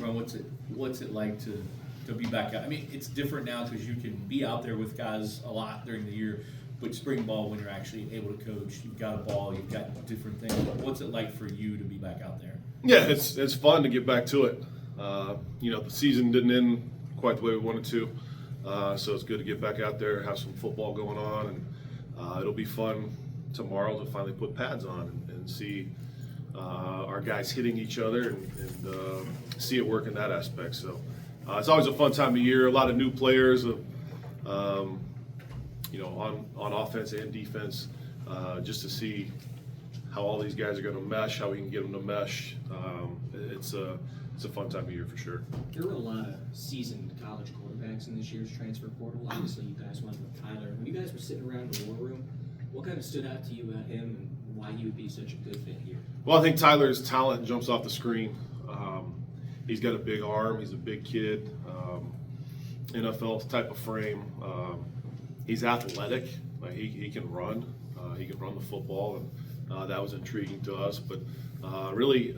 Brohm, what's it like to be back out? I mean, it's different now because you can be out there with guys a lot during the year, but spring ball, when you're actually able to coach, you've got a ball, you've got different things. What's it like for you to be back out there? Yeah, it's fun to get back to it. The season didn't end quite the way we wanted to, so it's good to get back out there, have some football going on, and it'll be fun tomorrow to finally put pads on and see our guys hitting each other and see it work in that aspect. So it's always a fun time of year. A lot of new players, on offense and defense, just to see how all these guys are going to mesh, how we can get them to mesh. It's a fun time of year for sure. There were a lot of seasoned college quarterbacks in this year's transfer portal. Obviously, you guys went with Tyler. When you guys were sitting around the war room, what kind of stood out to you about him and why he would be such a good fit here? Well, I think Tyler's talent jumps off the screen. He's got a big arm. He's a big kid. NFL type of frame. He's athletic. Like he can run. He can run the football, and that was intriguing to us. But really,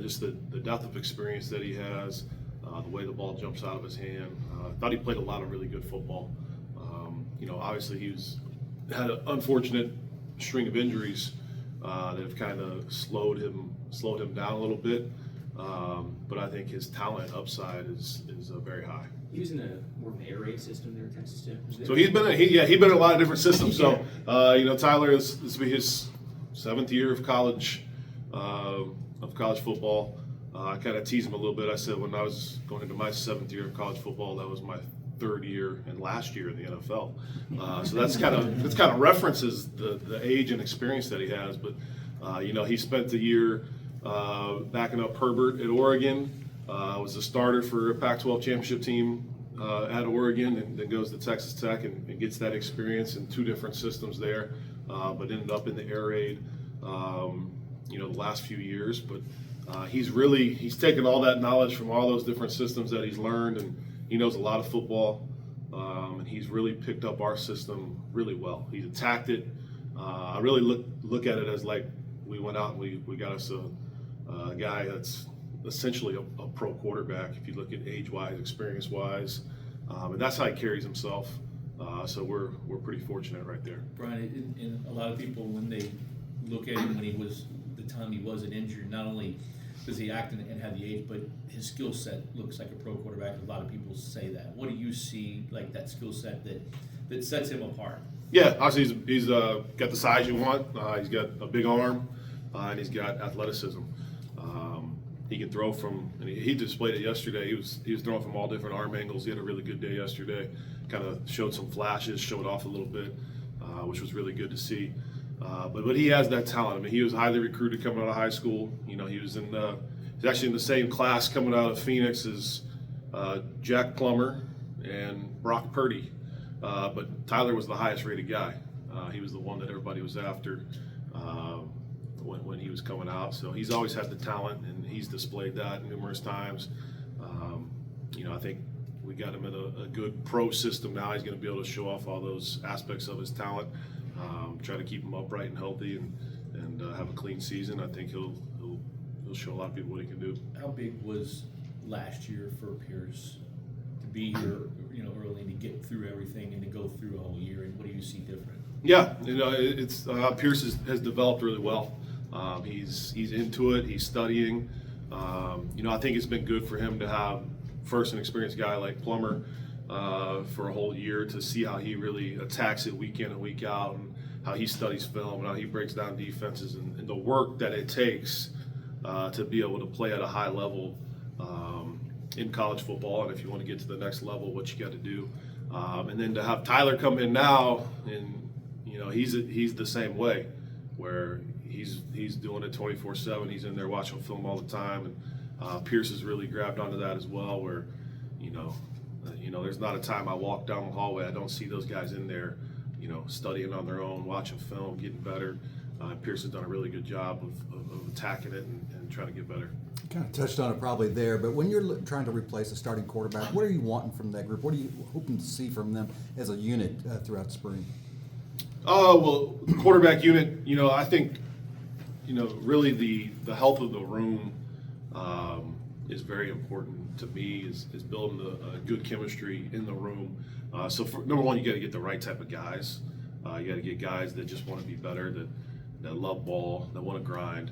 just the depth of experience that he has, the way the ball jumps out of his hand. I thought he played a lot of really good football. Obviously he had an unfortunate string of injuries that have kind of slowed him down a little bit. But I think his talent upside is very high. He was in more of an air raid system there at Texas Tech. So he's been in a lot of different systems. So Tyler this will be his 7th year of college football. I kind of teased him a little bit. I said when I was going into my 7th year of college football, that was my 3rd year and last year in the NFL. So that's kind of references the age and experience that he has. But he spent the year backing up Herbert at Oregon. Was a starter for a Pac-12 championship team at Oregon, and then goes to Texas Tech and gets that experience in 2 different systems there, but ended up in the air raid, the last few years. But he's taken all that knowledge from all those different systems that he's learned, and he knows a lot of football, and he's really picked up our system really well. He's attacked it. I really look at it as like we went out and we got us a guy that's essentially a pro quarterback if you look at age-wise, experience-wise, and that's how he carries himself. So we're pretty fortunate right there. Brian, and a lot of people, when they look at him when he was the time he wasn't injured, not only does he act and have the age, but his skill set looks like a pro quarterback. A lot of people say that. What do you see like that skill set that sets him apart? Yeah, obviously he's got the size you want. He's got a big arm, and he's got athleticism. He can throw from, and he displayed it yesterday. He was throwing from all different arm angles. He had a really good day yesterday. Kind of showed some flashes, showed off a little bit, which was really good to see. But he has that talent. I mean, he was highly recruited coming out of high school. He was he's actually in the same class coming out of Phoenix as Jack Plummer and Brock Purdy. But Tyler was the highest rated guy. He was the one that everybody was after when he was coming out. So he's always had the talent, and he's displayed that numerous times. I think we got him in a good pro system now. He's going to be able to show off all those aspects of his talent. Try to keep him upright and healthy, and have a clean season. I think he'll show a lot of people what he can do. How big was last year for Pierce to be here, early, to get through everything and to go through a whole year? And what do you see different? Yeah, it's Pierce has developed really well. He's into it. He's studying. I think it's been good for him to have first an experienced guy like Plummer for a whole year to see how he really attacks it week in and week out, and how he studies film and how he breaks down defenses, and the work that it takes to be able to play at a high level in college football. And if you want to get to the next level, what you got to do. And then to have Tyler come in now, and he's the same way, where he's doing it 24/7. He's in there watching film all the time, and Pierce has really grabbed onto that as well. Where there's not a time I walk down the hallway I don't see those guys in there, studying on their own, watching film, getting better. Pierce has done a really good job of attacking it and trying to get better. You kind of touched on it probably there, but when you're trying to replace a starting quarterback, what are you wanting from that group? What are you hoping to see from them as a unit throughout spring? Well, quarterback unit, I think, really the health of the room is very important to me, is building a good chemistry in the room. So number one, you got to get the right type of guys. You got to get guys that just want to be better, that love ball, that want to grind.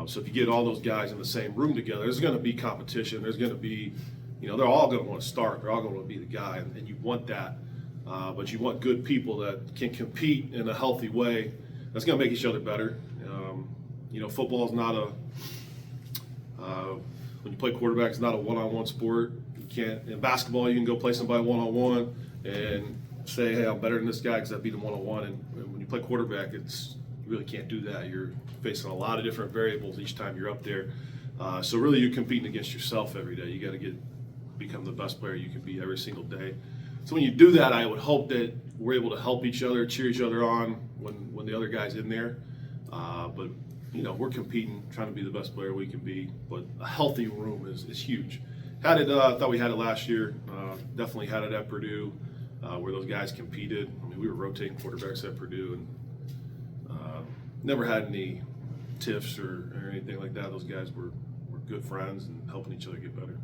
So if you get all those guys in the same room together, there's going to be competition. There's going to be, they're all going to want to start. They're all going to be the guy, and you want that. But you want good people that can compete in a healthy way. That's going to make each other better. Football is not when you play quarterback, it's not a one-on-one sport. You can't, in basketball, you can go play somebody one-on-one and say, hey, I'm better than this guy because I beat him one-on-one. And when you play quarterback, you really can't do that. You're facing a lot of different variables each time you're up there. So really, you're competing against yourself every day. You got to become the best player you can be every single day. So when you do that, I would hope that we're able to help each other, cheer each other on when the other guy's in there. But we're competing, trying to be the best player we can be. But a healthy room is huge. I thought we had it last year. Definitely had it at Purdue, where those guys competed. I mean, we were rotating quarterbacks at Purdue, and never had any tiffs or anything like that. Those guys were good friends and helping each other get better.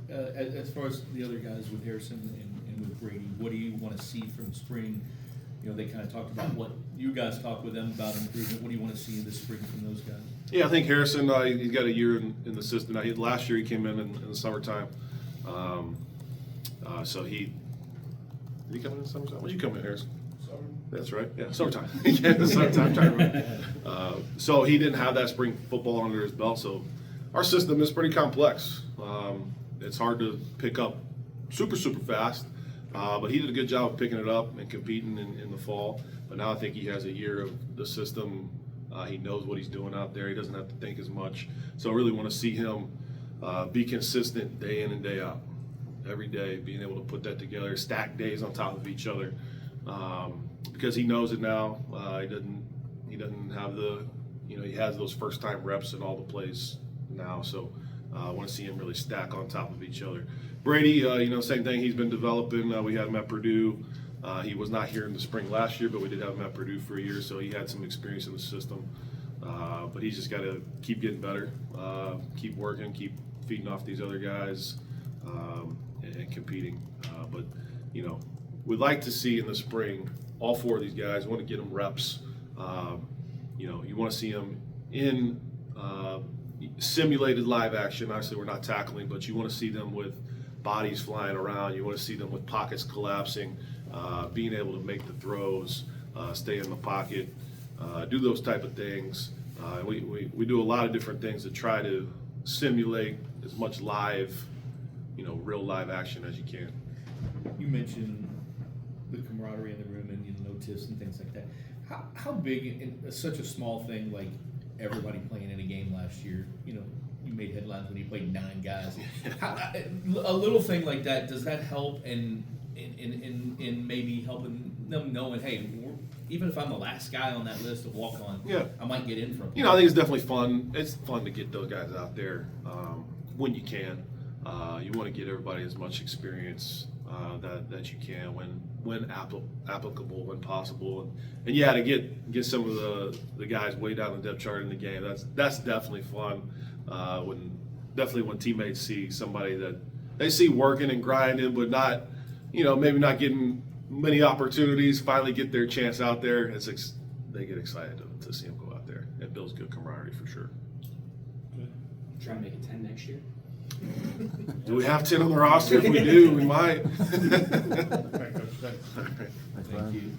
As far as the other guys with Harrison and with Brady, what do you want to see from spring? They kind of talked about what you guys talked with them about improvement. What do you want to see this spring from those guys? Yeah, I think Harrison, he's got a year in the system. Last year he came in the summertime. So did he come in the summertime? When did you come in, Harrison? Summer. That's right. Yeah, summertime. Yeah, summertime. I'm trying to remember. So he didn't have that spring football under his belt. So our system is pretty complex. It's hard to pick up super fast. But he did a good job of picking it up and competing in the fall. But now I think he has a year of the system. He knows what he's doing out there. He doesn't have to think as much. So I really want to see him be consistent day in and day out. Every day, being able to put that together, stack days on top of each other. Because he knows it now. He doesn't have he has those first time reps in all the plays now. So I want to see him really stack on top of each other. Brady, same thing. He's been developing. We had him at Purdue. He was not here in the spring last year, but we did have him at Purdue for a year, so he had some experience in the system. But he's just got to keep getting better, keep working, keep feeding off these other guys, and competing. But we'd like to see in the spring all four of these guys. Want to get them reps. You want to see them in simulated live action. Obviously, we're not tackling, but you want to see them with bodies flying around. You want to see them with pockets collapsing, being able to make the throws, stay in the pocket, do those type of things. We do a lot of different things to try to simulate as much live, real live action as you can. You mentioned the camaraderie in the room and no tiffs and things like that. How big in such a small thing like everybody playing in a game last year? You made headlines when you played 9 guys. A little thing like that, does that help in maybe helping them knowing, hey, even if I'm the last guy on that list of walk-on, I might get in from. I think it's definitely fun. It's fun to get those guys out there when you can. You want to get everybody as much experience that you can when applicable, when possible, and to get some of the guys way down the depth chart in the game. That's definitely fun. When teammates see somebody that they see working and grinding, but not, maybe not getting many opportunities, finally get their chance out there. They get excited to see them go out there. It builds good camaraderie for sure. Try and make it 10 next year. Do we have 10 on the roster? If we do, we might. Thank you.